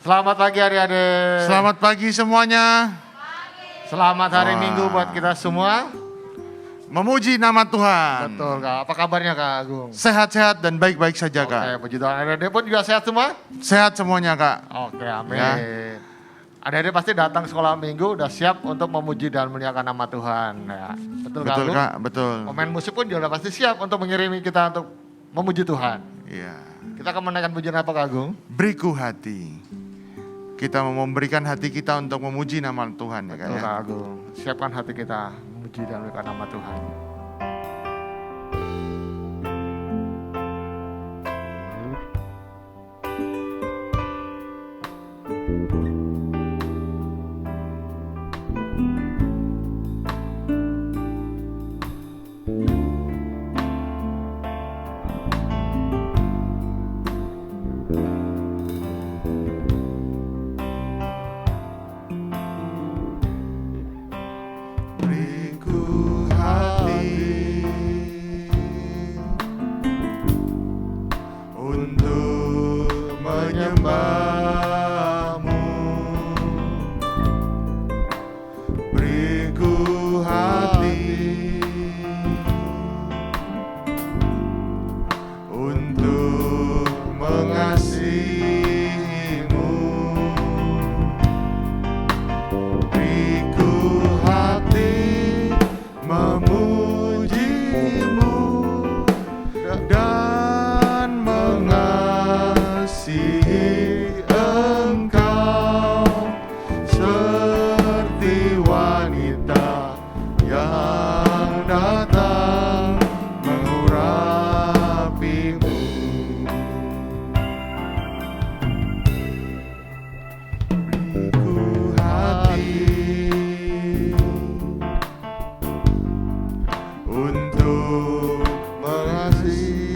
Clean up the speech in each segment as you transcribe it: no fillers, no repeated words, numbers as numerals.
Selamat pagi adik-adik. Selamat pagi semuanya. Selamat hari Minggu buat kita semua. Memuji nama Tuhan. Betul Kak. Apa kabarnya Kak Agung? Sehat-sehat dan baik-baik saja Oke, Kak. puji Tuhan. Adik-adik pun juga sehat semua? Sehat semuanya Kak. Oke, amin. Ya. Adik-adik pasti datang sekolah Minggu udah siap untuk memuji dan memuliakan nama Tuhan. Ya. Betul Kak Betul Agung? Kak, betul. Pemain musik pun juga udah pasti siap untuk mengirimi kita untuk memuji Tuhan. Iya. Kita akan menaikkan pujian apa Kak Agung? Beriku hati. Kita mau memberikan hati kita untuk memuji nama Tuhan ya Kak. Betul Ya? Kak Agung. Siapkan hati kita memuji dan memuliakan nama Tuhan. Beriku hati untuk menyembahmu. Beriku hati untuk mengasihimu. Beriku hati memujimu dan mengasihi Engkau seperti wanita yang datang mengurapimu. Beriku hati untuk mengasihimu.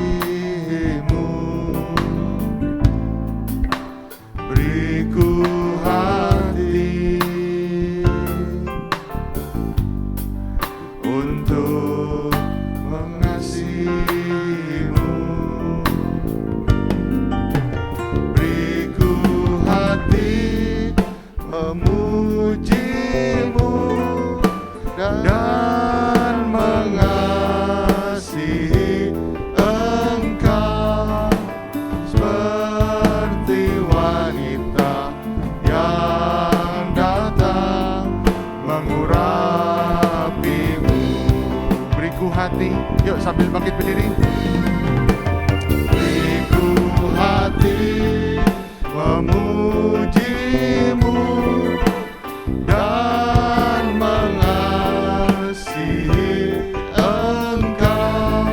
Beriku hati untuk mengasihimu. Beriku hati memujimu dan mengasihi Engkau seperti wanita yang datang mengurapimu. Beriku hati, yuk sambil bangkit berdiri. Beriku hati memujimu dan mengasihi Engkau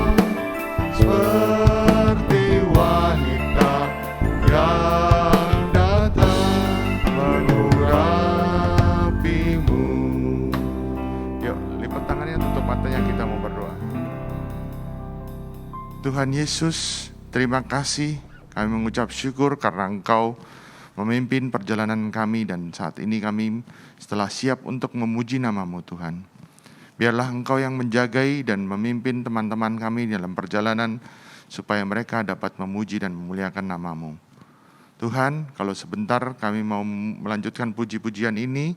seperti wanita yang datang mengurapimu. Yuk, lipat tangannya, tutup matanya, kita mau berdoa. Tuhan Yesus, terima kasih. Kami mengucap syukur karena Engkau memimpin perjalanan kami dan saat ini kami setelah siap untuk memuji nama-Mu Tuhan. Biarlah Engkau yang menjagai dan memimpin teman-teman kami dalam perjalanan supaya mereka dapat memuji dan memuliakan nama-Mu. Tuhan, kalau sebentar kami mau melanjutkan puji-pujian ini,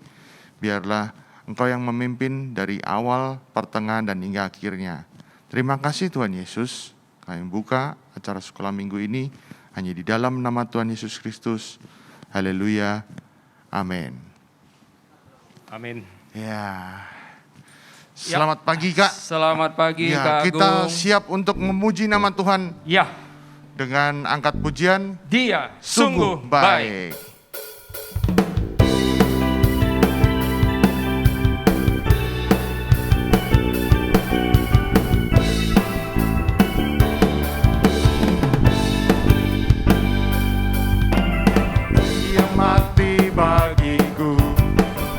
biarlah Engkau yang memimpin dari awal, pertengahan, dan hingga akhirnya. Terima kasih Tuhan Yesus. Kami buka acara sekolah minggu ini hanya di dalam nama Tuhan Yesus Kristus. Haleluya. Amin. Amin. Ya. Selamat pagi Kak. Selamat pagi Ya, Kak kita Agung. siap untuk memuji nama Tuhan Ya, dengan angkat pujian Dia sungguh sungguh baik. baik. Dia mati bagiku,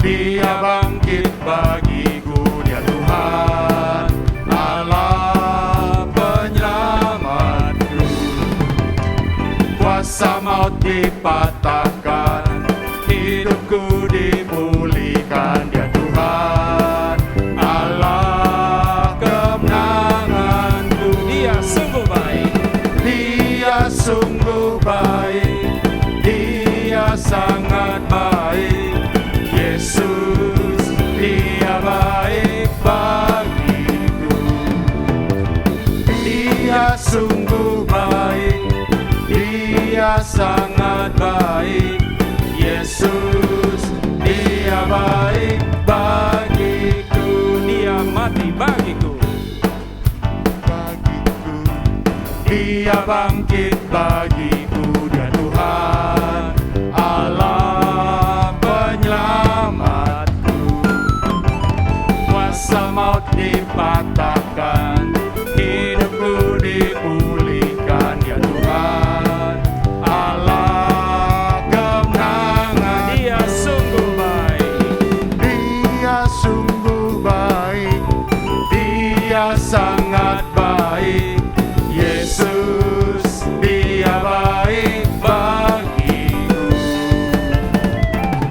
Dia bangkit bagiku, Dia Tuhan Allah penyelamatku. Kuasa maut dipatahkan, hidupku dipulihkan, Dia Tuhan Allah kemenanganku. Dia sungguh baik. Dia sungguh baik, Dia sang Dia bangkit bagiku, Dia Tuhan Allah penyelamatku. Kuasa maut dipatahkan, hidupku dipulihkan, Dia Tuhan Allah kemenangan. Dia sungguh baik, Dia sungguh baik, Dia sangat baik. Yesus, Dia baik bagiku.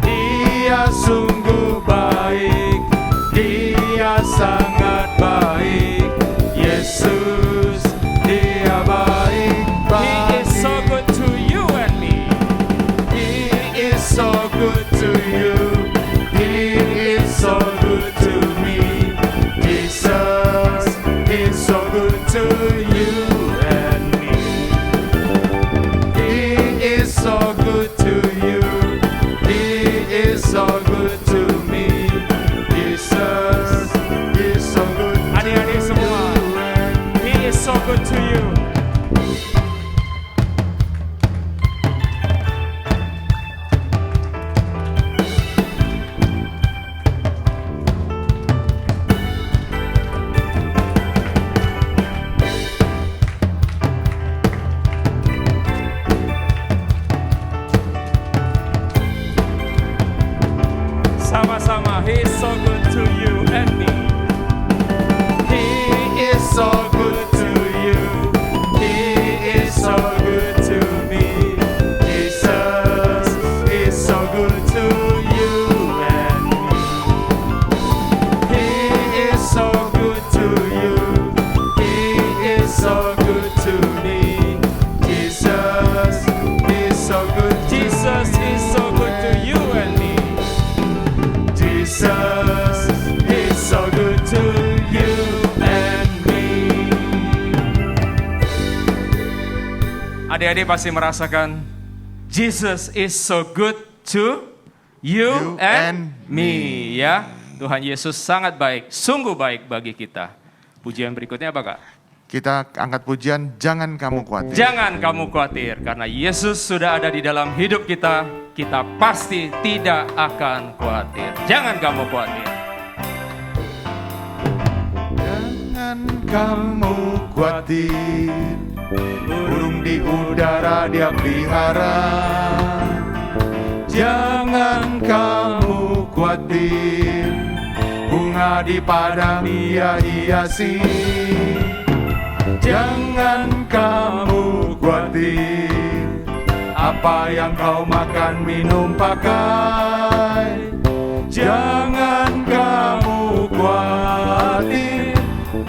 Dia sungguh baik, Dia sangat baik. Yesus, Dia baik bagiku. He is so good to you and me. He is so good to you. He is so good to me. Jesus is so good to you and me. He is so good to you. He is so good to me. Jesus is so good to adik-adik semua. He is so good to you. Sama-sama, He is so good to you and me. He is so good to you. He is so good to me. Jesus is so good to you and me. He is so good to you. He is so good to me. Jesus is so good. Jesus is so good to you and me. Jesus is so good to you and me. Adik-adik pasti merasakan Jesus is so good to you and me, ya. Tuhan Yesus sangat baik, sungguh baik bagi kita. Pujian berikutnya apa, Kak? Kita angkat pujian, jangan kamu khawatir. Jangan kamu khawatir, karena Yesus sudah ada di dalam hidup kita. Kita pasti tidak akan khawatir. Jangan kamu khawatir. Jangan kamu khawatir, burung di udara Dia pelihara. Jangan kamu khawatir, bunga di padang Dia hiasi. Jangan kamu khawatir, apa yang kau makan, minum, pakai. Jangan kamu khawatir,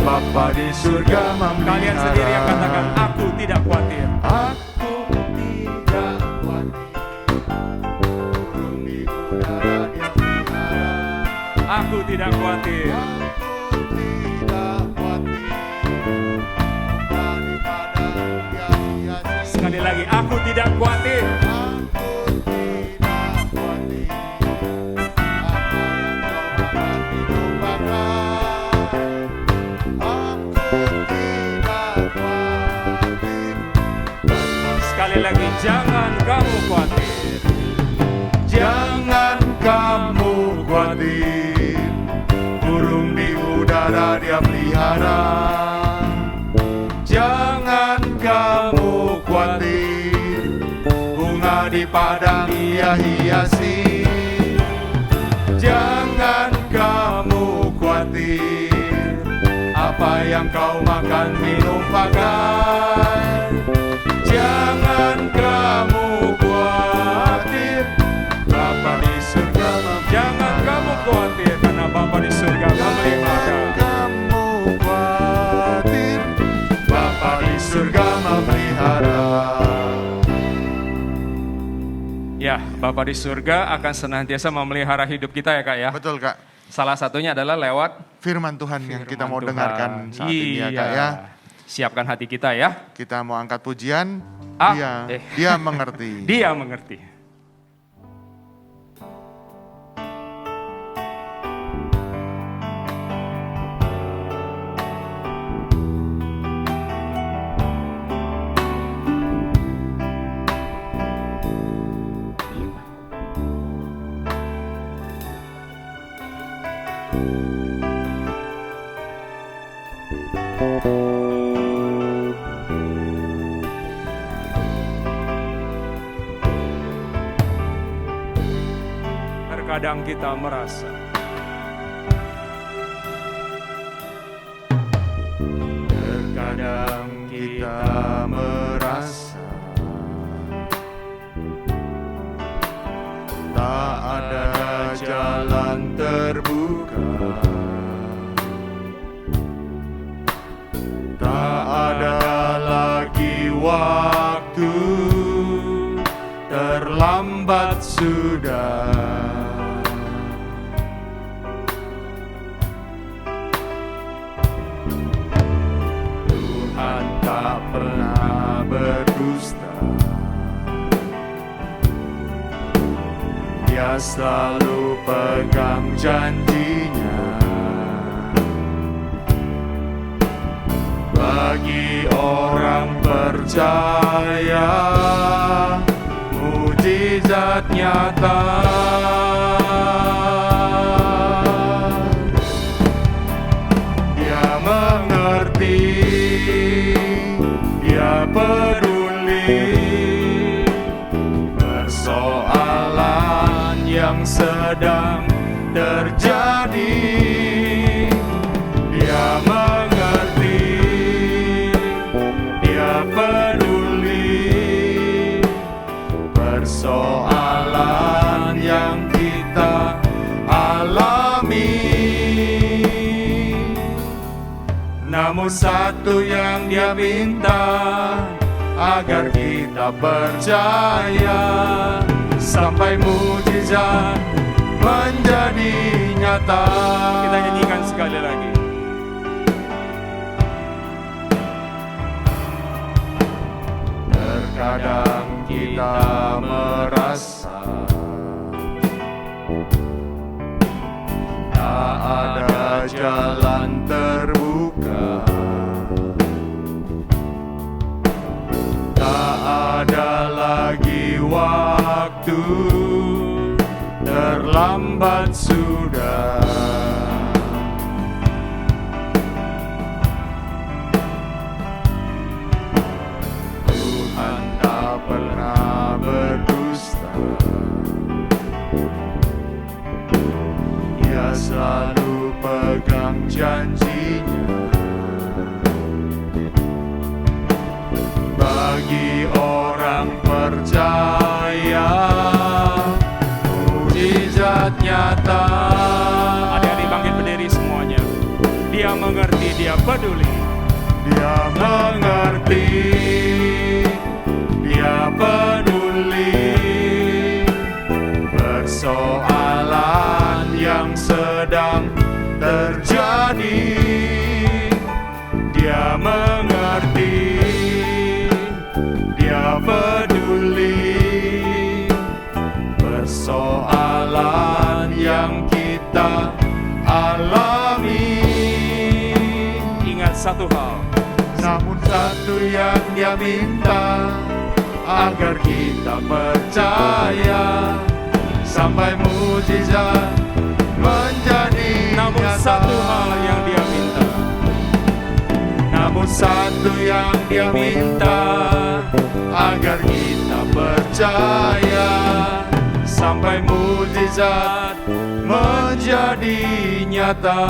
Bapa di surga memelihara. Kalian sendiri yang katakan, aku tidak khawatir. Aku tidak khawatir, burung di udara Dia pelihara. Aku tidak khawatir. Aku tidak khawatir, bunga di padang Dia hiasi. Sekali lagi, aku tidak khawatir. Sekali lagi, jangan kamu khawatir. Jangan kamu khawatir, burung di udara Dia pelihara. Jangan kamu khawatir, bunga di padang Dia hiasi. Jangan kamu khawatir, apa yang kau makan, minum, pakai. Jangan kamu khawatir, Bapa di surga memelihara. Jangan kamu khawatir, karena Bapa di surga memelihara. Kamu khawatir, Bapa di surga memelihara. Ya, Bapa di surga akan senantiasa memelihara hidup kita ya, Kak ya. Betul, Kak. Salah satunya adalah lewat Firman Tuhan yang kita mau Tuhan. dengarkan saat ini ya, Iya. Kak ya. Siapkan hati kita ya. Kita mau angkat pujian. Ah, Dia mengerti. Dia mengerti. terkadang kita merasa tak ada jalan terbuka, tak ada lagi waktu, terlambat sudah. Tuhan tak pernah berdusta, Dia selalu pegang janjinya. Bagi orang percaya, mujizat nyata. Dia mengerti, Dia peduli persoalan yang sedang terjadi. Dia mengerti, Dia peduli persoalan yang kita alami. Namun satu yang Dia minta, agar kita percaya sampai mujizat menjadi nyata. Kita nyanyikan sekali lagi. Terkadang kita merasa tak ada jalan terbuka, tak ada lagi waktu, terlambat sudah. Tuhan tak pernah berdusta, Dia selalu pegang janjinya. Bagi orang percaya, mujizat nyata. Adik-adik bangkit berdiri semuanya. Dia mengerti, Dia peduli. Dia mengerti, Dia peduli persoalan yang sedang terjadi. Dia mengerti, Dia peduli persoalan yang kita alami. Ingat satu hal, Namun satu yang Dia minta, agar kita percaya sampai mujizat menjadi namun nyata. satu hal yang Dia minta, Namun satu yang Dia minta, agar kita percaya sampai mujizat menjadi nyata.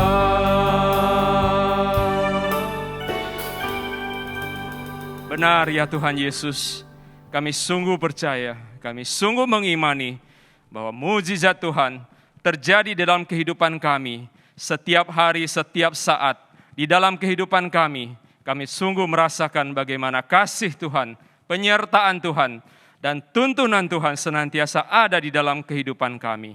benar ya Tuhan Yesus. Kami sungguh percaya, kami sungguh mengimani bahwa mujizat Tuhan terjadi dalam kehidupan kami setiap hari, setiap saat. Di dalam kehidupan kami sungguh merasakan bagaimana kasih Tuhan, penyertaan Tuhan, dan tuntunan Tuhan senantiasa ada di dalam kehidupan kami.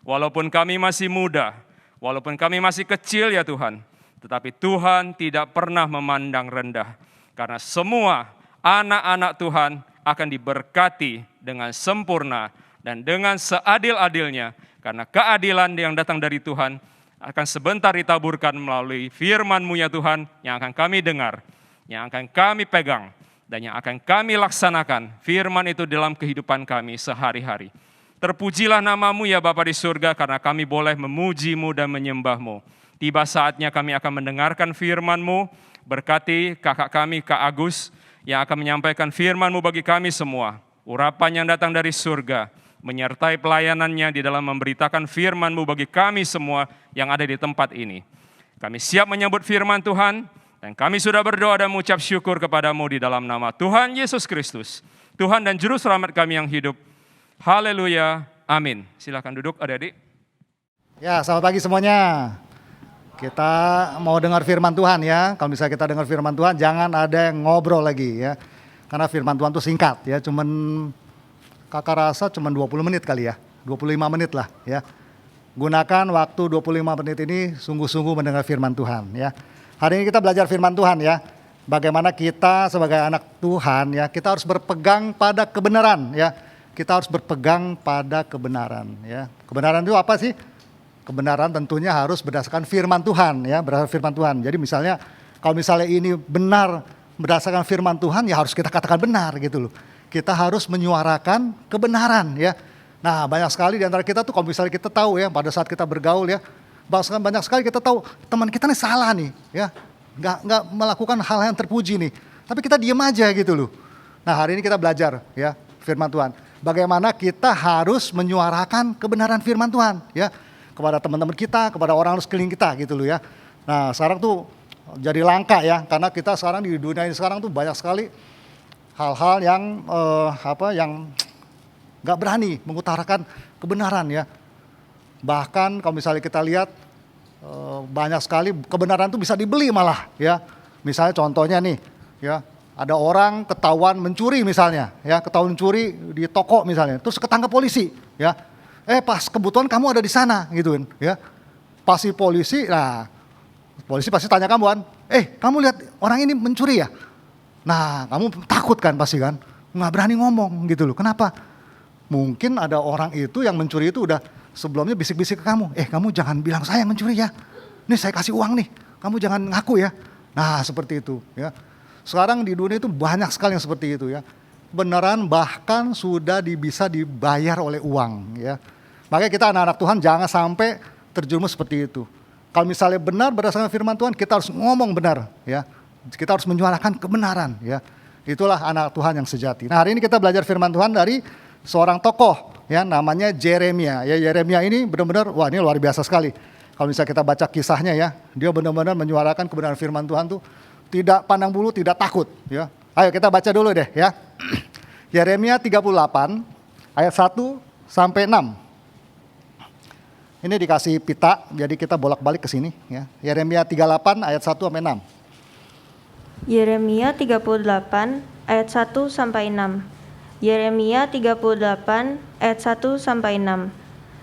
Walaupun kami masih muda, walaupun kami masih kecil ya Tuhan, tetapi Tuhan tidak pernah memandang rendah. Karena semua anak-anak Tuhan akan diberkati dengan sempurna dan dengan seadil-adilnya. Karena keadilan yang datang dari Tuhan akan sebentar ditaburkan melalui firman-Mu ya Tuhan, yang akan kami dengar, yang akan kami pegang, dan yang akan kami laksanakan firman itu dalam kehidupan kami sehari-hari. Terpujilah nama-Mu ya Bapa di surga, karena kami boleh memuji-Mu dan menyembah-Mu. Tiba saatnya kami akan mendengarkan firman-Mu. Berkati kakak kami, Kak Agus, yang akan menyampaikan firman-Mu bagi kami semua. Urapan yang datang dari surga, menyertai pelayanannya di dalam memberitakan firman-Mu bagi kami semua yang ada di tempat ini. Kami siap menyambut firman Tuhan, dan kami sudah berdoa dan mengucap syukur kepadamu di dalam nama Tuhan Yesus Kristus, Tuhan dan Juru Selamat kami yang hidup. Haleluya, amin. Silakan duduk adik-adik. Ya, selamat pagi semuanya. Kita mau dengar firman Tuhan ya. Kalau misalnya kita dengar firman Tuhan, jangan ada yang ngobrol lagi ya. Karena firman Tuhan itu singkat ya, kakak rasa cuman 20 menit kali ya, 25 menit lah ya. Gunakan waktu 25 menit ini sungguh-sungguh mendengar firman Tuhan ya. Hari ini kita belajar firman Tuhan ya. Bagaimana kita sebagai anak Tuhan ya, kita harus berpegang pada kebenaran ya. Kita harus berpegang pada kebenaran ya. Kebenaran itu apa sih? Kebenaran tentunya harus berdasarkan firman Tuhan ya, berdasarkan firman Tuhan. Jadi misalnya kalau misalnya ini benar berdasarkan firman Tuhan, ya harus kita katakan benar gitu loh. Kita harus menyuarakan kebenaran ya. Nah, banyak sekali di antara kita tuh kalau misalnya kita tahu ya, pada saat kita bergaul ya, bahkan banyak sekali kita tahu teman kita nih salah nih ya, nggak melakukan hal yang terpuji nih, tapi kita diem aja gitu loh. Nah, hari ini kita belajar ya firman Tuhan. Bagaimana kita harus menyuarakan kebenaran firman Tuhan ya, kepada teman-teman kita, kepada orang sekeliling kita gitu loh ya. Nah, sekarang tuh jadi langka ya, karena kita sekarang di dunia ini sekarang tuh banyak sekali hal-hal yang yang nggak berani mengutarakan kebenaran ya. Bahkan kalau misalnya kita lihat banyak sekali kebenaran tuh bisa dibeli malah ya. Misalnya contohnya nih ya, ada orang ketahuan mencuri misalnya ya, ketahuan mencuri di toko misalnya, terus ketangkap polisi ya. Pas kebutuhan kamu ada di sana gitu kan ya. Pasti polisi, nah polisi pasti tanya kamu kan, kamu lihat orang ini mencuri ya? Nah, kamu takut kan pasti kan, nggak berani ngomong gitu loh. Kenapa? Mungkin ada orang itu yang mencuri itu udah sebelumnya bisik-bisik ke kamu, kamu jangan bilang saya yang mencuri ya. Nih saya kasih uang nih, kamu jangan ngaku ya. Nah, seperti itu ya. Sekarang di dunia itu banyak sekali yang seperti itu ya. Beneran bahkan sudah bisa dibayar oleh uang ya. Makanya kita anak-anak Tuhan jangan sampai terjerumus seperti itu. Kalau misalnya benar berdasarkan firman Tuhan, kita harus ngomong benar ya. Kita harus menyuarakan kebenaran ya. Itulah anak Tuhan yang sejati. Nah, hari ini kita belajar firman Tuhan dari seorang tokoh ya, namanya Yeremia. Ya, Yeremia ini benar-benar wah, ini luar biasa sekali. Kalau misalnya kita baca kisahnya ya, dia benar-benar menyuarakan kebenaran firman Tuhan tuh tidak pandang bulu, tidak takut ya. Ayo kita baca dulu deh ya. Yeremia 38 ayat 1 sampai 6. Ini dikasih pita, jadi kita bolak-balik ke sini ya. Yeremia 38 ayat 1 sampai 6. Yeremia 38 ayat 1 sampai 6. Yeremia 38 ayat 1 sampai 6.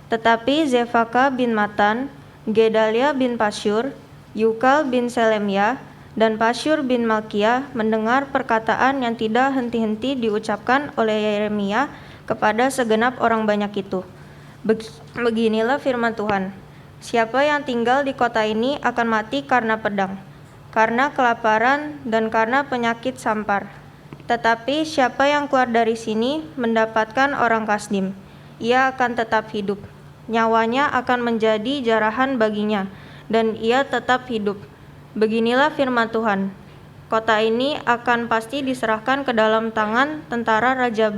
Tetapi Zefaka bin Matan, Gedalia bin Pasyur, Yukal bin Selemya, dan Pasyur bin Malkia mendengar perkataan yang tidak henti-henti diucapkan oleh Yeremia kepada segenap orang banyak itu. Beginilah firman Tuhan, siapa yang tinggal di kota ini akan mati karena pedang, karena kelaparan dan karena penyakit sampar. Tetapi siapa yang keluar dari sini mendapatkan orang Kasdim, ia akan tetap hidup. Nyawanya akan menjadi jarahan baginya, dan ia tetap hidup. Beginilah firman Tuhan, kota ini akan pasti diserahkan ke dalam tangan tentara Raja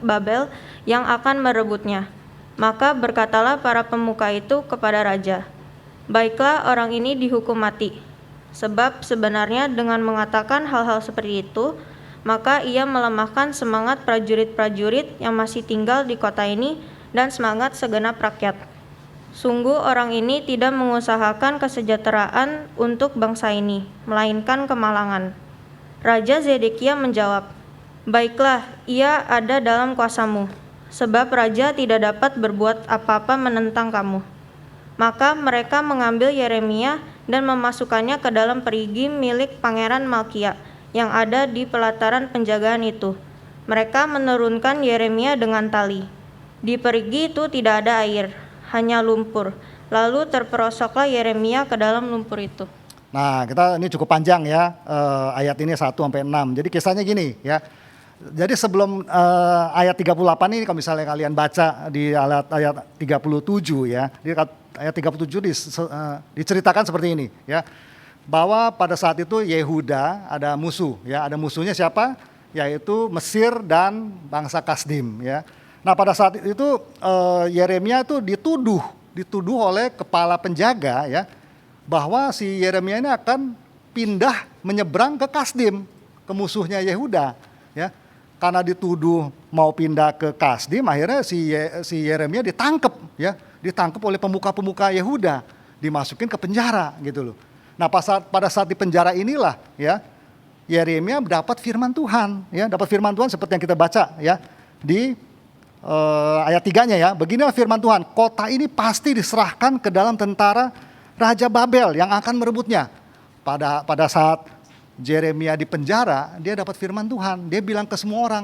Babel yang akan merebutnya. Maka berkatalah para pemuka itu kepada raja, baiklah orang ini dihukum mati. Sebab sebenarnya dengan mengatakan hal-hal seperti itu, maka ia melemahkan semangat prajurit-prajurit yang masih tinggal di kota ini dan semangat segenap rakyat. Sungguh orang ini tidak mengusahakan kesejahteraan untuk bangsa ini, melainkan kemalangan. Raja Zedekia menjawab, baiklah, ia ada dalam kuasamu, sebab raja tidak dapat berbuat apa-apa menentang kamu. Maka mereka mengambil Yeremia dan memasukkannya ke dalam perigi milik Pangeran Malkia yang ada di pelataran penjagaan itu. Mereka menurunkan Yeremia dengan tali. Di perigi itu tidak ada air, hanya lumpur. Lalu terperosoklah Yeremia ke dalam lumpur itu. Nah, ini cukup panjang ya, ayat ini 1 sampai 6. Jadi kisahnya gini ya. Jadi sebelum ayat 38 ini kalau misalnya kalian baca di ayat 37 ya. Di ayat 37 diceritakan seperti ini ya. Bahwa pada saat itu Yehuda ada musuh ya. Ada musuhnya siapa? Yaitu Mesir dan bangsa Kasdim ya. Nah pada saat itu Yeremia itu dituduh oleh kepala penjaga ya, bahwa si Yeremia ini akan pindah menyeberang ke Kasdim, ke musuhnya Yehuda ya. Karena dituduh mau pindah ke Kasdim, akhirnya si Yeremia ditangkap ya, ditangkap oleh pemuka-pemuka Yehuda, dimasukin ke penjara gitu loh. Nah pada saat di penjara inilah ya, Yeremia dapat firman Tuhan ya, dapat firman Tuhan seperti yang kita baca ya di ayat 3-nya ya. Beginilah firman Tuhan, kota ini pasti diserahkan ke dalam tentara Raja Babel yang akan merebutnya. Pada saat Yeremia di penjara, dia dapat firman Tuhan. Dia bilang ke semua orang,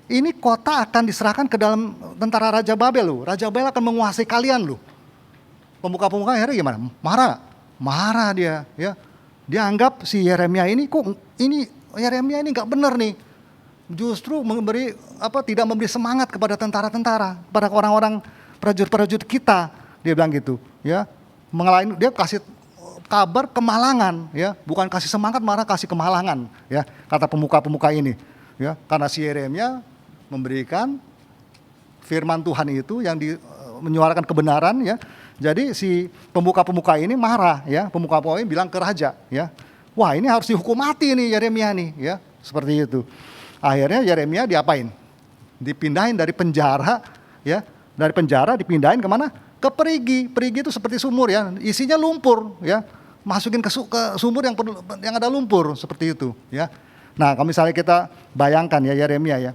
ini kota akan diserahkan ke dalam tentara Raja Babel loh. Raja Babel akan menguasai kalian loh. Pemuka-pemuka akhirnya gimana? Marah dia ya. Dia anggap si Yeremia ini Yeremia ini nggak benar nih. Justru tidak memberi semangat kepada tentara-tentara, pada orang-orang prajurit-prajurit kita, dia bilang gitu, ya. Dia kasih kabar kemalangan, ya, bukan kasih semangat, malah kasih kemalangan, ya, kata pemuka-pemuka ini, ya, karena si Yeremia memberikan firman Tuhan itu yang menyuarakan kebenaran, ya. Jadi si pemuka-pemuka ini marah, ya, pemuka-pemuka ini bilang ke raja, ya, wah ini harus dihukum mati nih Yeremia nih, ya, seperti itu. Akhirnya Yeremia diapain? Dipindahin dari penjara, ya, dari penjara dipindahin kemana? Ke perigi. Perigi itu seperti sumur ya, isinya lumpur, ya, masukin ke sumur yang ada lumpur seperti itu, ya. Nah, kalau misalnya kita bayangkan ya Yeremia ya,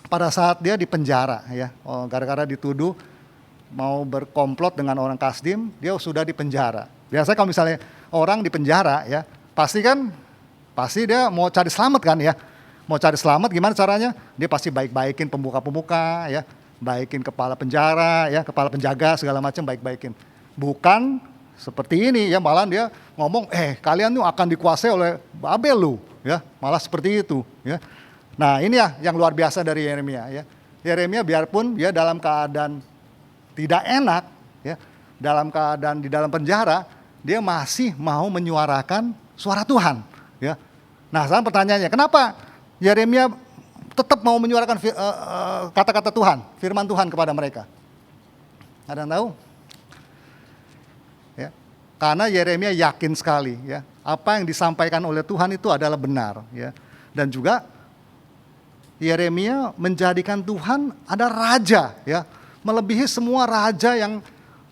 pada saat dia di penjara ya, gara-gara dituduh mau berkomplot dengan orang Kasdim, dia sudah di penjara. Biasanya kalau misalnya orang di penjara ya, pasti dia mau cari selamat kan ya. Mau cari selamat gimana caranya? Dia pasti baik-baikin pemuka-pemuka ya, baikin kepala penjara ya, kepala penjaga segala macam baik-baikin. Bukan seperti ini ya, malah dia ngomong kalian tuh akan dikuasai oleh Babel lu ya, malah seperti itu ya. Nah, ini ya yang luar biasa dari Yeremia ya. Yeremia biarpun dia dalam keadaan tidak enak ya, dalam keadaan di dalam penjara, dia masih mau menyuarakan suara Tuhan ya. Nah, sekarang pertanyaannya, kenapa Yeremia tetap mau menyuarakan kata-kata Tuhan, firman Tuhan kepada mereka? Ada yang tahu? Ya, karena Yeremia yakin sekali ya, apa yang disampaikan oleh Tuhan itu adalah benar ya. Dan juga Yeremia menjadikan Tuhan ada raja ya, melebihi semua raja yang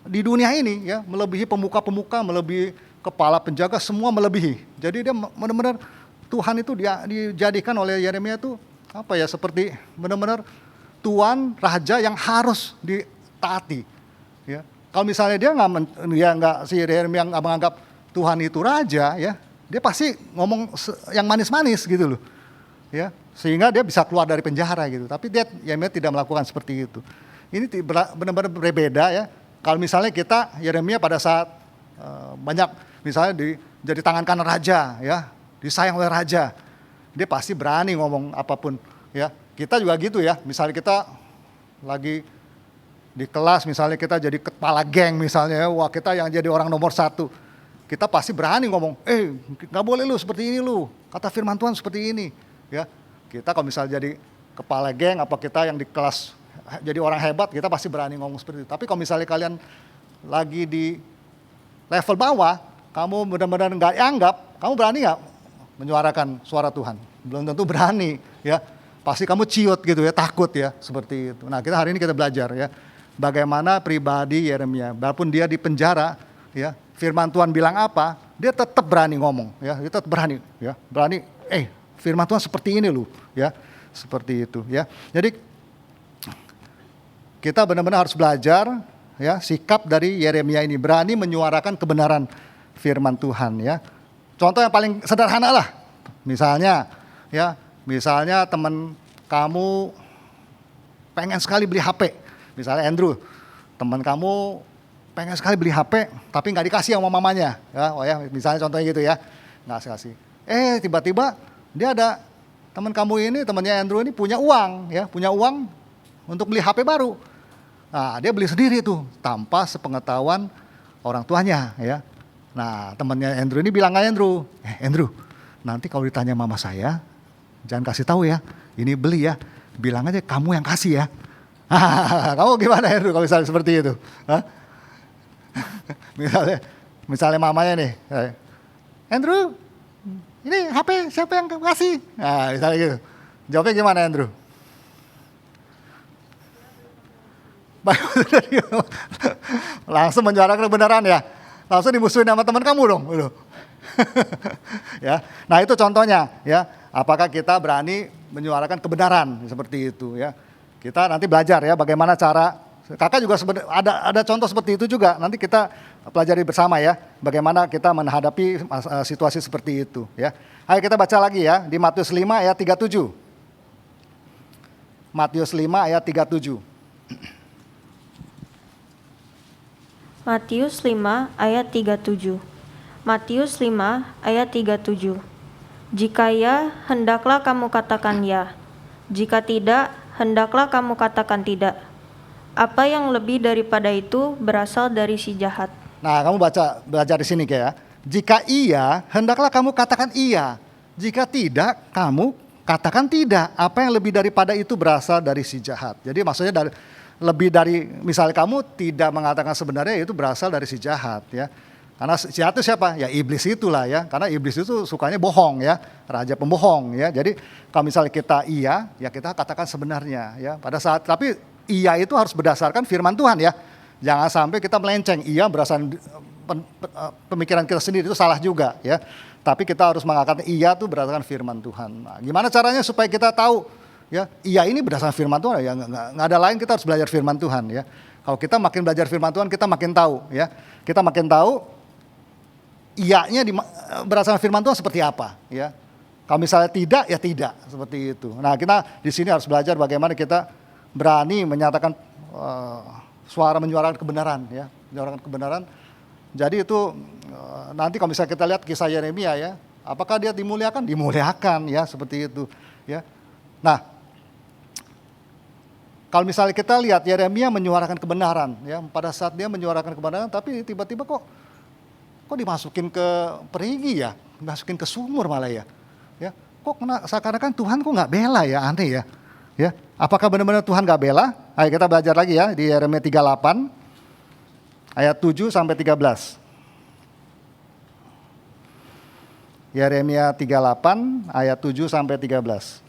di dunia ini ya, melebihi pemuka-pemuka, melebihi kepala penjaga, semua melebihi. Jadi dia benar-benar Tuhan itu dia dijadikan oleh Yeremia itu apa ya, seperti benar-benar tuan raja yang harus ditaati. Ya. Kalau misalnya dia si Yeremia nggak menganggap Tuhan itu raja, ya, dia pasti ngomong yang manis-manis gitu loh, ya, sehingga dia bisa keluar dari penjara gitu. Tapi Yeremia tidak melakukan seperti itu. Ini benar-benar berbeda ya. Kalau misalnya Yeremia pada saat banyak misalnya jadi tangan kanan raja, ya, disayang oleh raja, dia pasti berani ngomong apapun ya. Kita juga gitu ya, misalnya kita lagi di kelas, misalnya kita jadi kepala geng misalnya ya, wah kita yang jadi orang nomor 1, kita pasti berani ngomong, nggak boleh lu seperti ini lu, kata firman Tuhan seperti ini ya. Kita kalau misalnya jadi kepala geng, apa kita yang di kelas jadi orang hebat, kita pasti berani ngomong seperti itu. Tapi kalau misalnya kalian lagi di level bawah, kamu benar-benar nggak anggap, kamu berani nggak menyuarakan suara Tuhan? Belum tentu berani ya, pasti kamu ciut gitu ya, takut ya, seperti itu. Nah, hari ini kita belajar ya, bagaimana pribadi Yeremia, walaupun dia di penjara ya, firman Tuhan bilang apa, dia tetap berani ngomong ya, dia tetap berani ya, firman Tuhan seperti ini loh ya, seperti itu ya. Jadi kita benar-benar harus belajar ya, sikap dari Yeremia ini, berani menyuarakan kebenaran firman Tuhan ya. Contoh yang paling sederhana lah, misalnya teman kamu pengen sekali beli HP, misalnya Andrew, teman kamu pengen sekali beli HP, tapi nggak dikasih sama mamanya, ya, misalnya contohnya gitu ya, nggak kasih. Tiba-tiba dia ada teman kamu ini, temannya Andrew ini punya uang untuk beli HP baru. Nah, dia beli sendiri tuh, tanpa sepengetahuan orang tuanya, ya. Nah, temannya Andrew ini bilang ke Andrew, Andrew, nanti kalau ditanya mama saya, jangan kasih tahu ya, ini beli ya, bilang aja kamu yang kasih ya. Kamu gimana Andrew kalau misalnya seperti itu? Hah? misalnya mamanya nih, Andrew, ini HP siapa yang kasih? Nah, misalnya gitu. Jawabnya gimana Andrew? Langsung menyuarakan kebenaran ya. Langsung dimusuhin sama teman kamu dong. Ya. Nah, itu contohnya ya. Apakah kita berani menyuarakan kebenaran seperti itu ya. Kita nanti belajar ya bagaimana cara, kakak juga ada contoh seperti itu juga. Nanti kita pelajari bersama ya bagaimana kita menghadapi situasi seperti itu ya. Ayo kita baca lagi ya di Matius 5 ayat 37. Matius 5 ayat 37. Matius 5 ayat 37. Matius 5 ayat 37. Jika ya, hendaklah kamu katakan ya. Jika tidak, hendaklah kamu katakan tidak. Apa yang lebih daripada itu berasal dari si jahat. Nah, kamu belajar di sini kayak ya. Jika iya, hendaklah kamu katakan iya. Jika tidak, kamu katakan tidak. Apa yang lebih daripada itu berasal dari si jahat. Jadi maksudnya lebih dari, misalnya kamu tidak mengatakan sebenarnya, itu berasal dari si jahat ya. Karena si jahat itu siapa? Ya iblis itulah ya. Karena iblis itu sukanya bohong ya, raja pembohong ya. Jadi kalau misalnya kita iya, ya kita katakan sebenarnya ya. Pada saat, tapi iya itu harus berdasarkan firman Tuhan ya. Jangan sampai kita melenceng, iya berdasarkan pemikiran kita sendiri, itu salah juga ya. Tapi kita harus mengatakan iya itu berdasarkan firman Tuhan. Nah, gimana caranya supaya kita tahu ya, iya ini berdasarkan firman Tuhan ya, nggak ada lain, kita harus belajar firman Tuhan ya. Kalau kita makin belajar firman Tuhan, kita makin tahu ya. Kita makin tahu iyanya berdasarkan firman Tuhan seperti apa ya. Kalau misalnya tidak, ya tidak, seperti itu. Nah, kita di sini harus belajar bagaimana kita berani menyatakan suara menyuarakan kebenaran ya, menyuarakan kebenaran. Jadi itu nanti kalau misalnya kita lihat kisah Yeremia ya, apakah dia dimuliakan? Dimuliakan ya, seperti itu ya. Nah, kalau misalnya kita lihat Yeremia menyuarakan kebenaran ya, pada saat dia menyuarakan kebenaran, tapi tiba-tiba kok dimasukin ke perigi ya, dimasukin ke sumur malah ya. Ya, kok seakan-akan Tuhan kok nggak bela ya, aneh ya. Ya, apakah benar-benar Tuhan nggak bela? Ayo kita belajar lagi ya di Yeremia 38 ayat 7 sampai 13. Yeremia 38 ayat 7 sampai 13.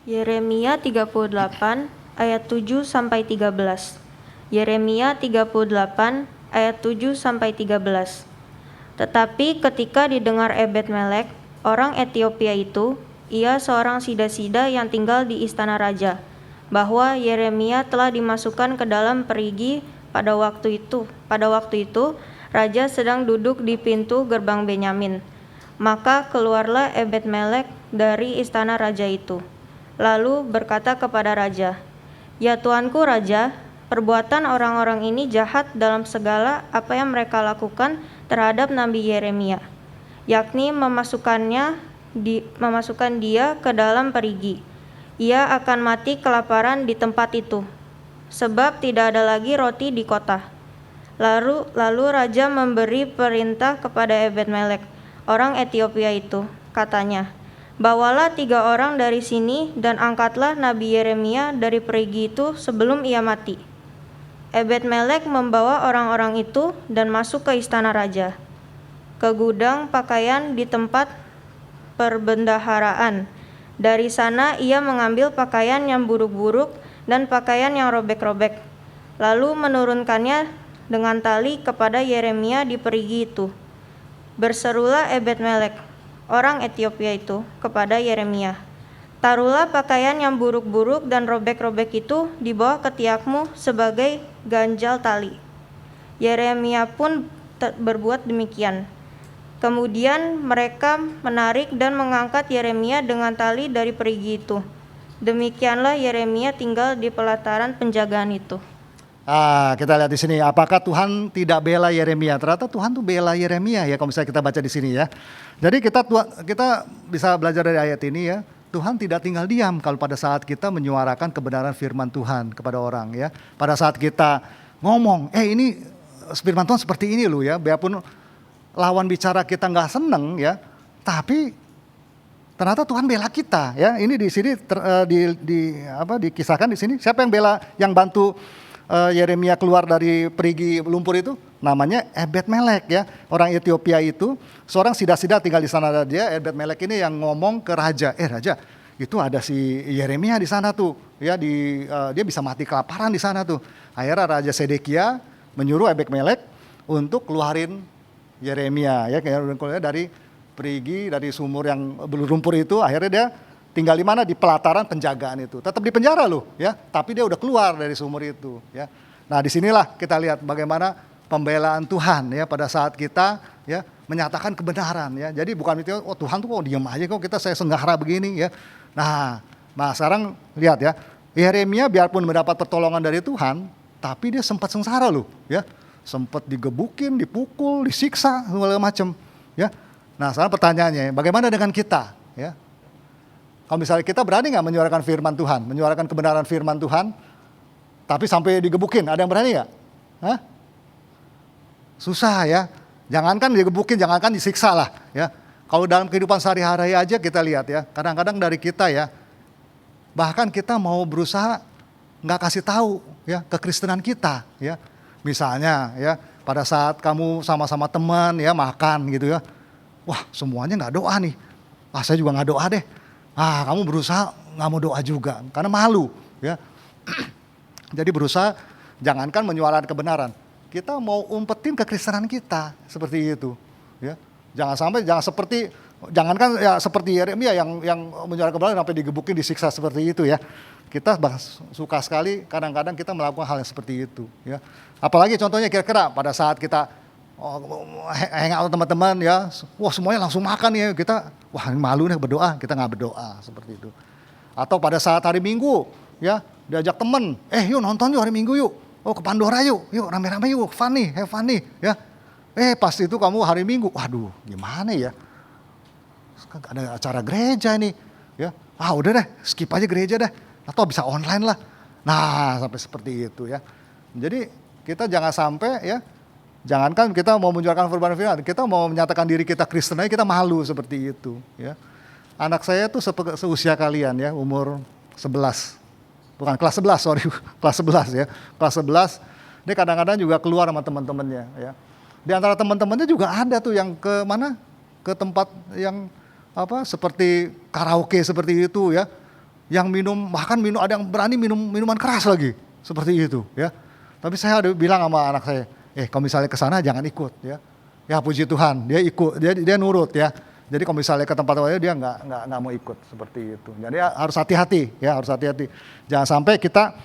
Yeremia 38 ayat 7 sampai 13. Yeremia 38 ayat 7 sampai 13. Tetapi ketika didengar Ebed-Melek, orang Etiopia itu, ia seorang sida-sida yang tinggal di istana raja, bahwa Yeremia telah dimasukkan ke dalam perigi pada waktu itu. Pada waktu itu, raja sedang duduk di pintu gerbang Benyamin. Maka keluarlah Ebed-Melek dari istana raja itu, lalu berkata kepada raja, "Ya tuanku raja, perbuatan orang-orang ini jahat dalam segala apa yang mereka lakukan terhadap Nabi Yeremia, yakni memasukkan dia ke dalam perigi. Ia akan mati kelaparan di tempat itu, sebab tidak ada lagi roti di kota." Lalu raja memberi perintah kepada Ebed-Melek, orang Etiopia itu, katanya, "Bawalah 3 orang dari sini dan angkatlah Nabi Yeremia dari perigi itu sebelum ia mati." Ebed-Melek membawa orang-orang itu dan masuk ke istana raja, ke gudang pakaian di tempat perbendaharaan. Dari sana ia mengambil pakaian yang buruk-buruk dan pakaian yang robek-robek, lalu menurunkannya dengan tali kepada Yeremia di perigi itu. Berserulah Ebed-Melek, orang Etiopia itu, kepada Yeremia, "Taruhlah pakaian yang buruk-buruk dan robek-robek itu di bawah ketiakmu sebagai ganjal tali." Yeremia pun berbuat demikian. Kemudian mereka menarik dan mengangkat Yeremia dengan tali dari perigi itu. Demikianlah Yeremia tinggal di pelataran penjagaan itu. Kita lihat di sini, apakah Tuhan tidak bela Yeremia? Ternyata Tuhan tuh bela Yeremia ya, kalau misalnya kita baca di sini ya. Jadi kita bisa belajar dari ayat ini ya. Tuhan tidak tinggal diam kalau pada saat kita menyuarakan kebenaran firman Tuhan kepada orang ya. Pada saat kita ngomong, ini firman Tuhan seperti ini loh ya. Biarpun lawan bicara kita nggak seneng ya, tapi ternyata Tuhan bela kita ya. Ini di sini dikisahkan di sini. Siapa yang bela, yang bantu Yeremia keluar dari perigi lumpur itu? Namanya Ebed-Melek ya. Orang Ethiopia itu, seorang sida-sida tinggal di sana. Dia Ebed-Melek ini yang ngomong ke raja, raja, itu ada si Yeremia di sana tuh ya, dia bisa mati kelaparan di sana tuh. Akhirnya Raja Sedekia menyuruh Ebed-Melek untuk keluarin Yeremia ya, dari perigi, dari sumur yang berlumpur itu. Akhirnya dia tinggal di mana? Di pelataran penjagaan itu. Tetap di penjara loh ya, tapi dia udah keluar dari sumur itu ya. Nah, disinilah kita lihat bagaimana pembelaan Tuhan ya pada saat kita ya menyatakan kebenaran ya. Jadi bukan itu, oh Tuhan tuh kok diam aja kok, kita saya senggara begini ya. Nah sekarang lihat ya, Yeremia biarpun mendapat pertolongan dari Tuhan, tapi dia sempat sengsara loh ya. Sempat digebukin, dipukul, disiksa, segala macam ya. Nah sekarang pertanyaannya, bagaimana dengan kita ya? Kalau misalnya kita berani nggak menyuarakan firman Tuhan, menyuarakan kebenaran firman Tuhan, tapi sampai digebukin, ada yang berani nggak? Hah? Susah ya. Jangankan digebukin, jangankan disiksa lah ya. Kalau dalam kehidupan sehari-hari aja kita lihat ya, kadang-kadang dari kita ya, bahkan kita mau berusaha nggak kasih tahu ya kekristenan kita ya. Misalnya ya, pada saat kamu sama-sama teman ya makan gitu ya, wah semuanya nggak doa nih, saya juga nggak doa deh. Kamu berusaha nggak mau doa juga karena malu ya. Jadi berusaha jangankan menyuarakan kebenaran, kita mau umpetin kekristenan kita seperti itu ya. Jangankan ya seperti Yeremia yang menyuarakan kebenaran sampai digebukin, disiksa seperti itu ya. Kita suka sekali kadang-kadang kita melakukan hal yang seperti itu ya. Apalagi contohnya kira-kira pada saat kita hangout teman-teman ya, wah semuanya langsung makan ya, kita wah malu nih berdoa, kita nggak berdoa seperti itu. Atau pada saat hari Minggu ya, diajak temen, yuk nonton yuk hari Minggu yuk, ke Pandora yuk rame-rame yuk, have fun nih ya. Pas itu kamu hari Minggu, waduh gimana ya, ada acara gereja nih ya, udah deh skip aja gereja deh, atau bisa online lah. Nah sampai seperti itu ya. Jadi kita jangan sampai ya, jangankan kita mau menjualkan firman, kita mau menyatakan diri kita Kristen aja kita malu seperti itu ya. Anak saya tuh seusia kalian ya, umur 11. Bukan kelas 11, sorry. Kelas 11 ya. Kelas 11, dia kadang-kadang juga keluar sama teman-temannya ya. Di antara teman-temannya juga ada tuh yang ke mana? Ke tempat yang seperti karaoke seperti itu ya. Yang bahkan ada yang berani minum minuman keras lagi. Seperti itu ya. Tapi saya ada bilang sama anak saya, kalau misalnya ke sana jangan ikut ya. Ya puji Tuhan, dia ikut, dia nurut ya. Jadi kalau misalnya ke tempat lain dia nggak mau ikut seperti itu. Jadi harus hati-hati ya, harus hati-hati. Jangan sampai kita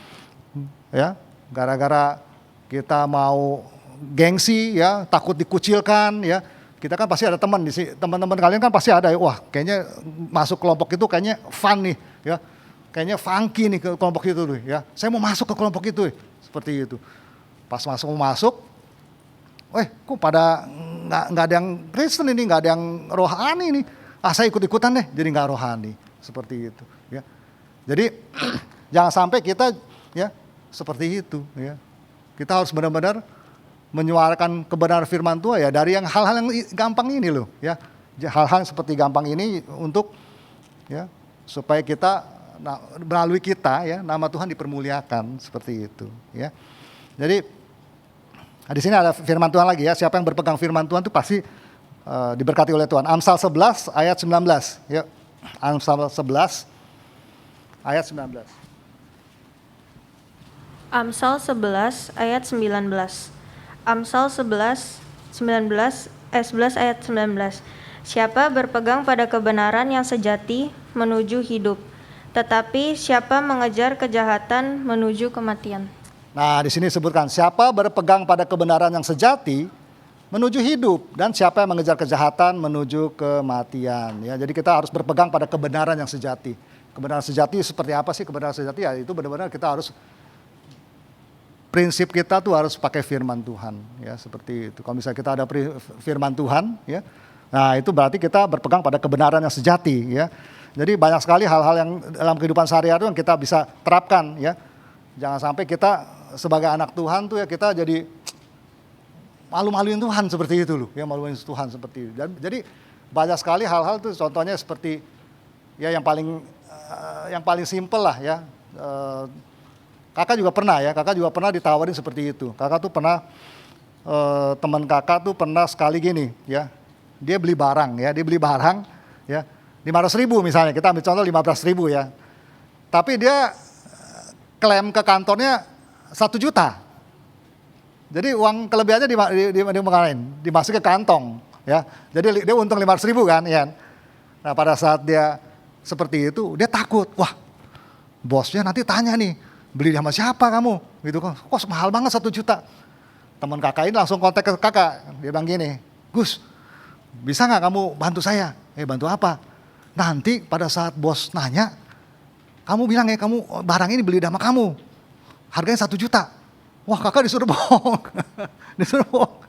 ya gara-gara kita mau gengsi ya, takut dikucilkan ya. Kita kan pasti ada teman di sini, teman-teman kalian kan pasti ada ya. Wah, kayaknya masuk kelompok itu kayaknya fun nih ya. Kayaknya funky nih ke kelompok itu tuh ya. Saya mau masuk ke kelompok itu seperti itu. Pas masuk, kok pada nggak ada yang Kristen ini, nggak ada yang rohani nih. Saya ikut-ikutan deh, jadi nggak rohani seperti itu. Ya. Jadi jangan sampai kita ya seperti itu. Ya. Kita harus benar-benar menyuarakan kebenaran firman Tuhan ya dari yang hal-hal yang gampang ini loh. Ya, hal-hal seperti gampang ini untuk ya supaya kita melalui kita ya nama Tuhan dipermuliakan seperti itu. Ya. Jadi di sini ada firman Tuhan lagi ya, siapa yang berpegang firman Tuhan itu pasti diberkati oleh Tuhan. Amsal 11 ayat 19. Ya. Amsal 11 ayat 19. Amsal 11 ayat 19. Amsal 11 ayat 19. Siapa berpegang pada kebenaran yang sejati menuju hidup, tetapi siapa mengejar kejahatan menuju kematian. Nah, di sini disebutkan siapa berpegang pada kebenaran yang sejati menuju hidup dan siapa yang mengejar kejahatan menuju kematian. Ya, jadi kita harus berpegang pada kebenaran yang sejati. Kebenaran sejati seperti apa sih kebenaran sejati? Ya itu benar-benar kita harus, prinsip kita tuh harus pakai firman Tuhan. Ya seperti itu. Kalau misalnya kita ada firman Tuhan, ya, nah itu berarti kita berpegang pada kebenaran yang sejati. Ya. Jadi banyak sekali hal-hal yang dalam kehidupan sehari-hari yang kita bisa terapkan. Ya. Jangan sampai kita sebagai anak Tuhan tuh ya kita jadi malu-maluin Tuhan seperti itu loh, ya malu-maluin Tuhan seperti itu. Jadi banyak sekali hal-hal tuh contohnya seperti ya yang paling simpel lah ya. Kakak juga pernah ditawarin seperti itu. Kakak tuh pernah teman kakak tuh pernah sekali gini ya. Dia beli barang ya 500.000 misalnya, kita ambil contoh 15.000 ya. Tapi dia klaim ke kantornya 1 juta. Jadi uang kelebihannya dimasukin ke kantong ya. Jadi dia untung 500.000 kan ya. Nah pada saat dia seperti itu dia takut, wah bosnya nanti tanya nih, beli sama siapa kamu? Gitu kan, kok mahal banget 1 juta. Teman kakak ini langsung kontak ke kakak, dia bilang gini, Gus, bisa nggak kamu bantu saya? Bantu apa? Nanti pada saat bos nanya, kamu bilang ya kamu barang ini beli sama kamu, harganya 1 juta. Wah kakak disuruh bohong, disuruh bohong.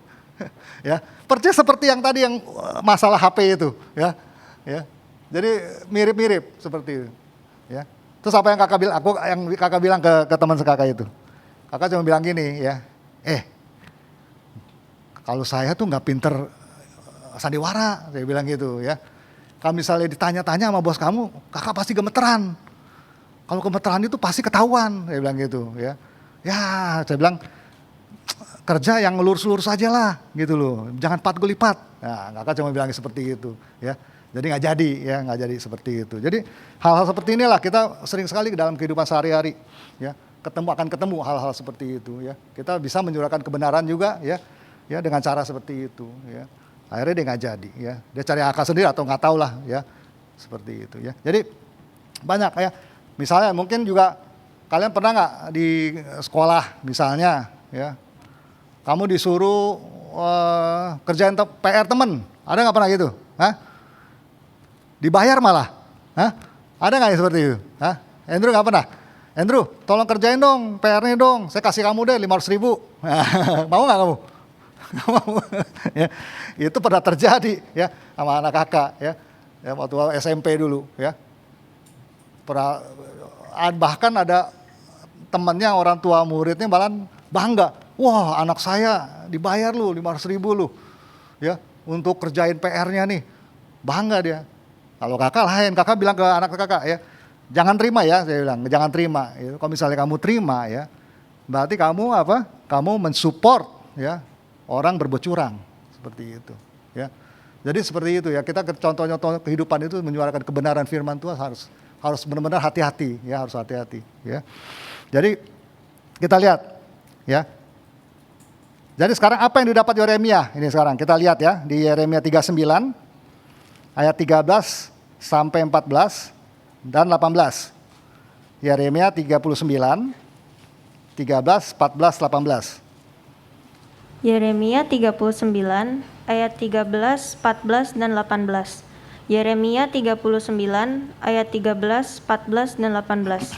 Ya, persis seperti yang tadi yang masalah HP itu, ya. Jadi mirip-mirip seperti itu, ya. Terus apa yang kakak bilang ke teman sekakak itu? Kakak cuma bilang gini ya, kalau saya tuh nggak pinter sandiwara, saya bilang gitu ya. Kalau misalnya ditanya-tanya sama bos kamu, kakak pasti gemeteran. Kalau gemeteran itu pasti ketahuan, saya bilang gitu ya. Ya, saya bilang kerja yang lurus-lurus aja lah, gitu loh. Jangan pat gulipat. Nah, kakak cuma bilang seperti itu, ya. Jadi nggak jadi seperti itu. Jadi hal-hal seperti inilah kita sering sekali dalam kehidupan sehari-hari, ya. Akan ketemu hal-hal seperti itu, ya. Kita bisa menyuarakan kebenaran juga, ya dengan cara seperti itu, ya. Akhirnya dia nggak jadi, ya. Dia cari akal sendiri atau nggak tahu lah, ya. Seperti itu, ya. Jadi banyak ya. Misalnya mungkin juga kalian pernah nggak di sekolah misalnya, ya. Kamu disuruh kerjain PR temen, ada nggak pernah gitu? Hah? Dibayar malah, hah? Ada nggak yang seperti itu? Hah? Andrew nggak pernah? Andrew, tolong kerjain dong PR-nya dong, saya kasih kamu deh 500.000. Mau nggak kamu? Mau? Ya, itu pernah terjadi ya sama anak kakak ya waktu SMP dulu ya. Bahkan ada temannya orang tua muridnya malah bangga, wah anak saya dibayar lu 500.000 lu ya untuk kerjain PR-nya nih, bangga dia. Kalau kakak lain, kakak bilang ke anak kakak ya, jangan terima ya, saya bilang jangan terima. Kalau misalnya kamu terima ya, berarti kamu apa? Kamu mensupport ya orang berbuat curang seperti itu ya. Jadi seperti itu ya, kita contoh-contoh kehidupan itu menyuarakan kebenaran firman Tuhan harus benar-benar hati-hati ya, harus hati-hati ya. Jadi kita lihat ya. Jadi sekarang apa yang didapat Yeremia? Ini sekarang kita lihat ya di Yeremia 39 ayat 13 sampai 14 dan 18. Yeremia 39 13, 14, 18. Yeremia 39 ayat 13, 14 dan 18. Yeremia 39 ayat 13, 14 dan 18.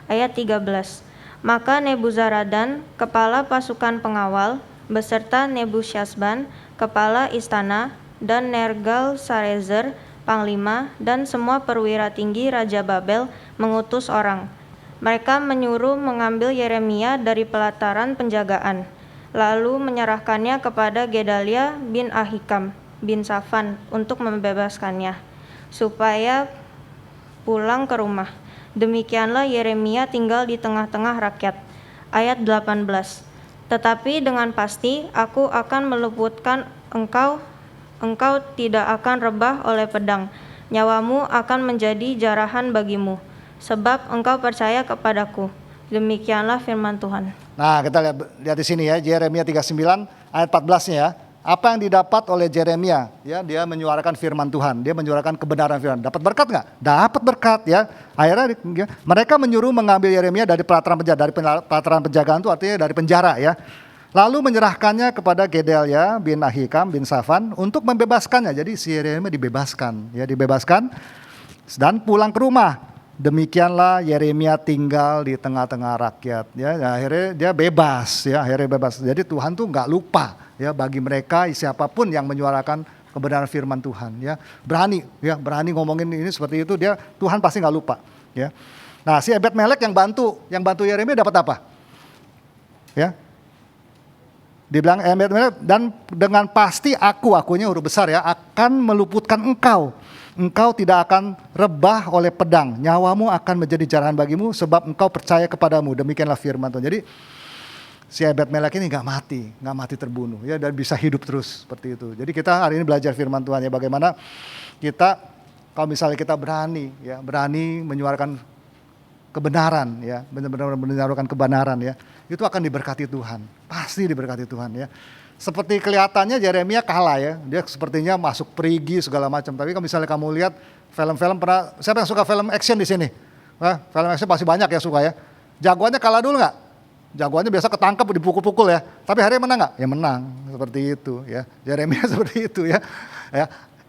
Ayat 13. Maka Nebuzaradan, kepala pasukan pengawal, beserta Nebusyazban, kepala istana, dan Nergal-Sarezer, panglima, dan semua perwira tinggi Raja Babel mengutus orang. Mereka menyuruh mengambil Yeremia dari pelataran penjagaan, lalu menyerahkannya kepada Gedalia bin Ahikam bin Safan untuk membebaskannya, supaya pulang ke rumah. Demikianlah Yeremia tinggal di tengah-tengah rakyat. Ayat 18. Tetapi dengan pasti aku akan meluputkan engkau tidak akan rebah oleh pedang, nyawamu akan menjadi jarahan bagimu, sebab engkau percaya kepadaku. Demikianlah firman Tuhan. Nah kita lihat di sini ya, Yeremia 39 ayat 14-nya ya. Apa yang didapat oleh Yeremia? Ya, dia menyuarakan firman Tuhan, dia menyuarakan kebenaran firman. Dapat berkat nggak? Dapat berkat ya. Akhirnya ya, mereka menyuruh mengambil Yeremia dari pelataran penjara. Dari pelataran penjagaan itu artinya dari penjara ya. Lalu menyerahkannya kepada Gedalia bin Ahikam bin Safan untuk membebaskannya. Jadi si Yeremia dibebaskan, ya dibebaskan dan pulang ke rumah. Demikianlah Yeremia tinggal di tengah-tengah rakyat. Ya, akhirnya dia bebas, ya akhirnya bebas. Jadi Tuhan tuh nggak lupa, ya bagi mereka siapapun yang menyuarakan kebenaran firman Tuhan. Ya berani ngomongin ini seperti itu. Tuhan pasti nggak lupa. Ya. Nah si Ebed Melek yang bantu Yeremia dapat apa? Ya. Dibilang dan dengan pasti akunya huruf besar ya, akan meluputkan engkau. Engkau tidak akan rebah oleh pedang, nyawamu akan menjadi jarahan bagimu sebab engkau percaya kepadamu. Demikianlah firman Tuhan. Jadi si Ebed-Melek ini nggak mati terbunuh ya, dan bisa hidup terus seperti itu. Jadi kita hari ini belajar firman Tuhan ya, bagaimana kita kalau misalnya kita berani menyuarakan kebenaran ya, benar-benar menyuarakan kebenaran ya, itu akan diberkati Tuhan, pasti diberkati Tuhan ya. Seperti kelihatannya Yeremia kalah ya, dia sepertinya masuk perigi segala macam. Tapi kalau misalnya kamu lihat film-film, siapa yang suka film action di sini? Film action pasti banyak yang suka ya. Jagoannya kalah dulu nggak? Jagoannya biasa ketangkep dipukul-pukul ya. Tapi hari menang nggak? Ya menang, seperti itu ya. Yeremia seperti itu ya.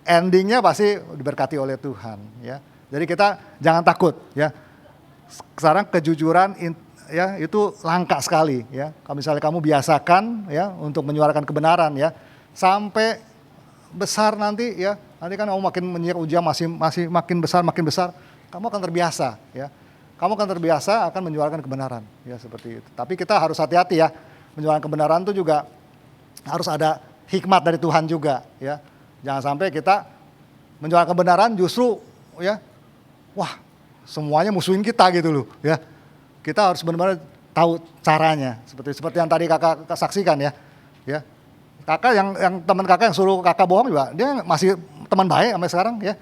Endingnya pasti diberkati oleh Tuhan ya. Jadi kita jangan takut ya. Sekarang kejujuran ya itu langka sekali ya. Kalau misalnya kamu biasakan ya untuk menyuarakan kebenaran ya, sampai besar nanti ya, nanti kan kamu makin menyiapkan ujian masih makin besar, kamu akan terbiasa ya. Kamu akan terbiasa akan menyuarakan kebenaran ya, seperti itu. Tapi kita harus hati-hati ya, menyuarakan kebenaran itu juga harus ada hikmat dari Tuhan juga ya. Jangan sampai kita menyuarakan kebenaran justru ya, wah semuanya musuhin kita gitu loh ya. Kita harus benar-benar tahu caranya, seperti yang tadi kakak saksikan ya. Ya. Kakak yang teman kakak yang suruh kakak bohong juga, dia masih teman baik sampai sekarang ya.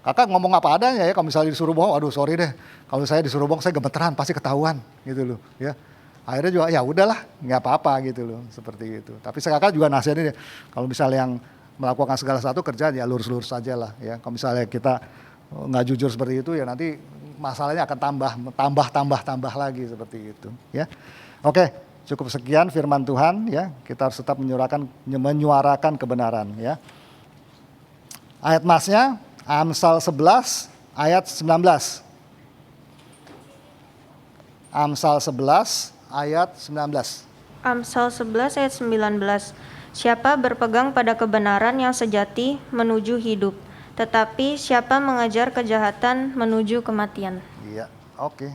Kakak ngomong apa adanya ya, kalau misalnya disuruh bohong, aduh sorry deh, kalau saya disuruh bohong saya gemeteran, pasti ketahuan gitu loh ya. Akhirnya juga ya udahlah, nggak apa-apa gitu loh, seperti itu. Tapi kakak juga nasihatin deh, kalau misalnya yang melakukan segala sesuatu kerjaan ya lurus-lurus saja lah ya. Kalau misalnya kita nggak jujur seperti itu ya nanti masalahnya akan tambah lagi seperti itu ya. Oke, cukup sekian firman Tuhan ya. Kita harus tetap menyuarakan kebenaran ya. Ayat masnya Amsal 11 ayat 19. Amsal 11 ayat 19. Amsal 11 ayat 19. Siapa berpegang pada kebenaran yang sejati menuju hidup, tetapi siapa mengejar kejahatan menuju kematian. Iya, oke.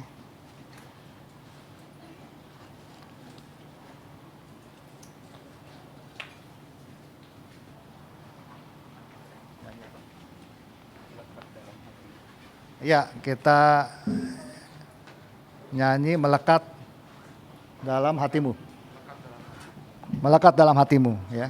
Ya, kita nyanyi melekat dalam hatimu. Melekat dalam hatimu ya.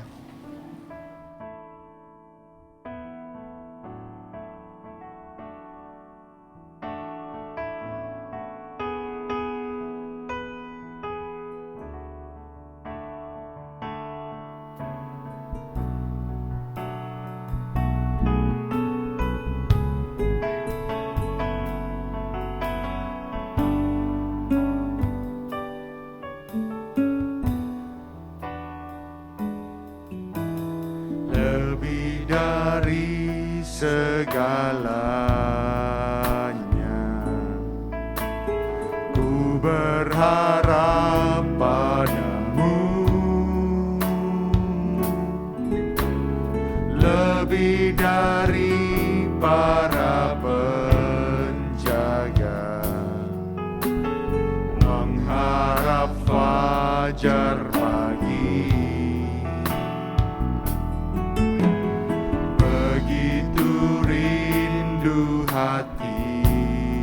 Lebih dari segalanya, ku berharap padamu. Lebih dari para penjaga, mengharap fajar pagi. Begitu rindu hatiku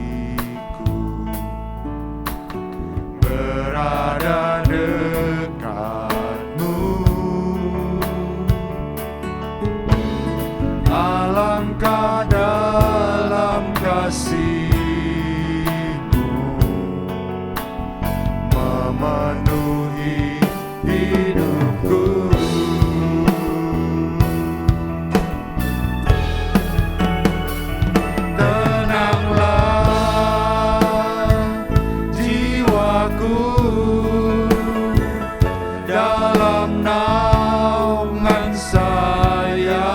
berada dekatmu. Alangkah dalam kasih-Mu memenuhi hidupku. Tenanglah jiwaku dalam naungan sayap-Mu.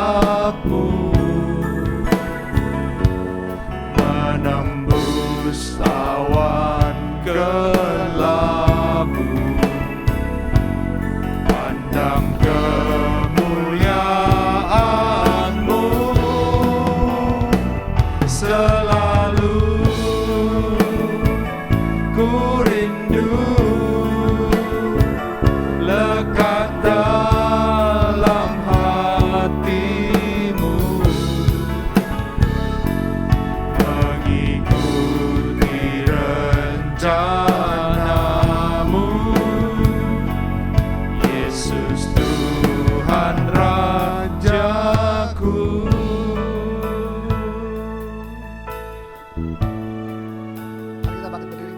Kita bangkit berdiri.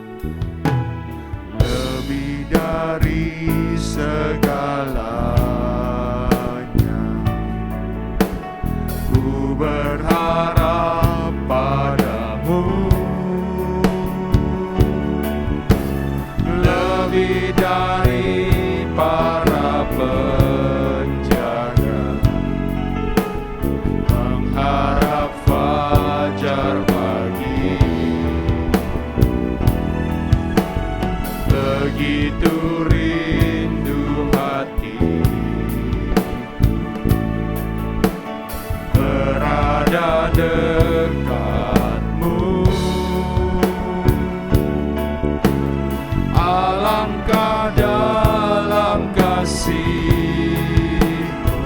Lebih dari segalanya, ku berharap padamu. Lebih dari para penjaga, mengharap fajar pagi. Begitu rindu hati berada dekatmu. Alangkah dalam kasih-Mu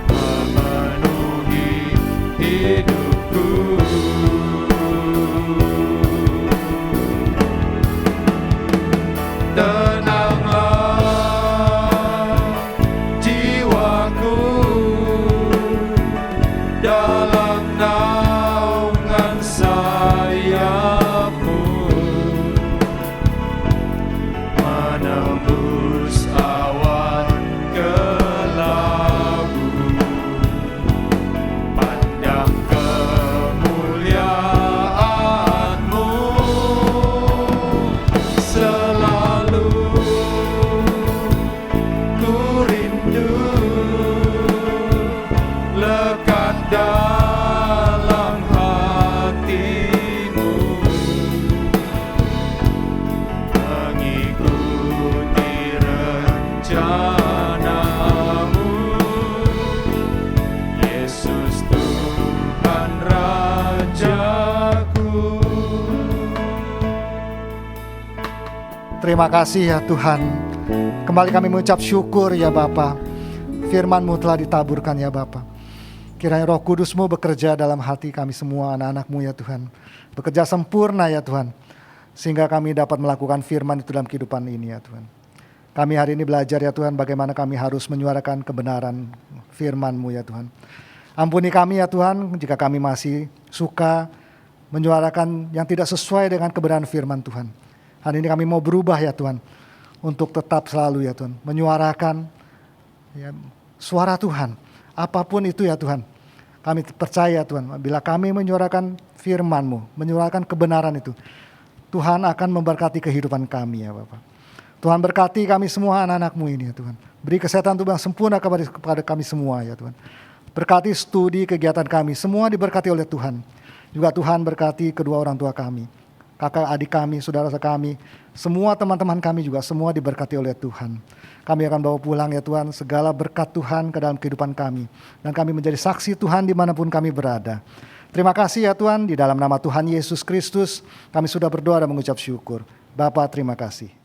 memenuhi hidupku. Tenanglah jiwaku dalam naungan sayap-Mu, menembus awan kelabu. Pandang kemuliaan-Mu selalu ku rindu, lekat dalam hati-Mu, mengikuti rencana-Mu. Yesus Tuhan Rajaku. Terima kasih ya Tuhan. Kembali kami mengucap syukur ya Bapa. Firman-Mu telah ditaburkan ya Bapa. Kiranya Roh Kudus-Mu bekerja dalam hati kami semua anak-anak-Mu ya Tuhan. Bekerja sempurna ya Tuhan. Sehingga kami dapat melakukan firman itu dalam kehidupan ini ya Tuhan. Kami hari ini belajar ya Tuhan bagaimana kami harus menyuarakan kebenaran firman-Mu ya Tuhan. Ampuni kami ya Tuhan jika kami masih suka menyuarakan yang tidak sesuai dengan kebenaran firman Tuhan. Hari ini kami mau berubah ya Tuhan, untuk tetap selalu ya Tuhan, menyuarakan ya, suara Tuhan, apapun itu ya Tuhan. Kami percaya Tuhan, bila kami menyuarakan firman-Mu, menyuarakan kebenaran itu, Tuhan akan memberkati kehidupan kami ya Bapak. Tuhan berkati kami semua anak-anak-Mu ini ya Tuhan. Beri kesehatan tubuh yang sempurna kepada kami semua ya Tuhan. Berkati studi kegiatan kami, semua diberkati oleh Tuhan. Juga Tuhan berkati kedua orang tua kami, kakak adik kami, saudara kami, semua teman-teman kami juga semua diberkati oleh Tuhan. Kami akan bawa pulang ya Tuhan segala berkat Tuhan ke dalam kehidupan kami. Dan kami menjadi saksi Tuhan dimanapun kami berada. Terima kasih ya Tuhan, di dalam nama Tuhan Yesus Kristus kami sudah berdoa dan mengucap syukur. Bapa terima kasih.